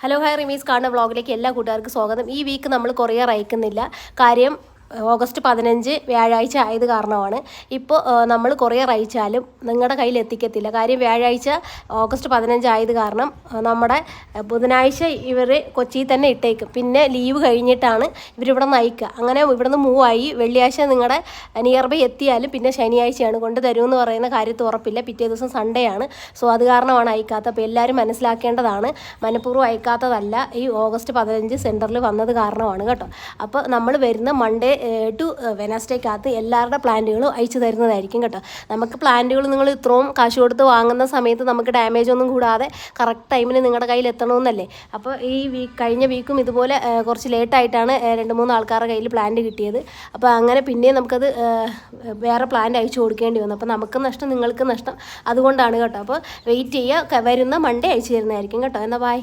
Hello hi റിമീസ് കാണുന്ന വ്ളോഗിലേക്ക് എല്ലാ കൂട്ടുകാർക്കും സ്വാഗതം. ഈ വീക്ക് നമ്മൾ കൊറിയർ അയക്കുന്നില്ല. കാര്യം ഓഗസ്റ്റ് 15 വ്യാഴാഴ്ച ആയത് കാരണമാണ്. ഇപ്പോൾ നമ്മൾ കൊറിയർ അയച്ചാലും നിങ്ങളുടെ കയ്യിൽ എത്തിക്കത്തില്ല. കാര്യം വ്യാഴാഴ്ച ഓഗസ്റ്റ് 15 ആയത് കാരണം നമ്മുടെ ബുധനാഴ്ച ഇവർ കൊച്ചിയിൽ തന്നെ ഇട്ടേക്കും. പിന്നെ ലീവ് കഴിഞ്ഞിട്ടാണ് ഇവരിവിടെ നിന്ന് അയക്കുക. അങ്ങനെ ഇവിടെ നിന്ന് മൂവായി വെള്ളിയാഴ്ച നിങ്ങളുടെ നിയർ ബൈ എത്തിയാലും പിന്നെ ശനിയാഴ്ചയാണ് കൊണ്ട് തരുമെന്ന് പറയുന്ന കാര്യത്തിൽ ഉറപ്പില്ല. പിറ്റേ ദിവസം സൺഡേ ആണ്. സോ അത് കാരണമാണ് അയക്കാത്തത്. അപ്പോൾ എല്ലാവരും മനസ്സിലാക്കേണ്ടതാണ്, മനഃപൂർവ്വം അയക്കാത്തതല്ല. ഈ ഓഗസ്റ്റ് 15 സെൻറ്ററിൽ വന്നത് കാരണമാണ് കേട്ടോ. അപ്പോൾ നമ്മൾ വരുന്ന മൺഡേ ടു വെനസ്ഡേക്കകത്ത് എല്ലാവരുടെ പ്ലാന്റുകളും അയച്ചു തരുന്നതായിരിക്കും കേട്ടോ. നമുക്ക് പ്ലാന്റുകൾ നിങ്ങൾ ഇത്രയും കാശ് കൊടുത്ത് വാങ്ങുന്ന സമയത്ത് നമുക്ക് ഡാമേജ് ഒന്നും കൂടാതെ കറക്റ്റ് ടൈമിന് നിങ്ങളുടെ കയ്യിൽ എത്തണമെന്നല്ലേ. അപ്പോൾ ഈ കഴിഞ്ഞ വീക്കും ഇതുപോലെ കുറച്ച് ലേറ്റായിട്ടാണ് 2-3 ആൾക്കാരുടെ കയ്യിൽ പ്ലാന്റ് കിട്ടിയത്. അപ്പോൾ അങ്ങനെ പിന്നെയും നമുക്കത് വേറെ പ്ലാന്റ് അയച്ചു കൊടുക്കേണ്ടി വന്നു. അപ്പോൾ നമുക്ക് നഷ്ടം, നിങ്ങൾക്ക് നഷ്ടം. അതുകൊണ്ടാണ് കേട്ടോ. അപ്പോൾ വെയിറ്റ് ചെയ്യുക, വരുന്ന മൺഡേ അയച്ചു തരുന്നതായിരിക്കും കേട്ടോ. എന്നാൽ ബൈ.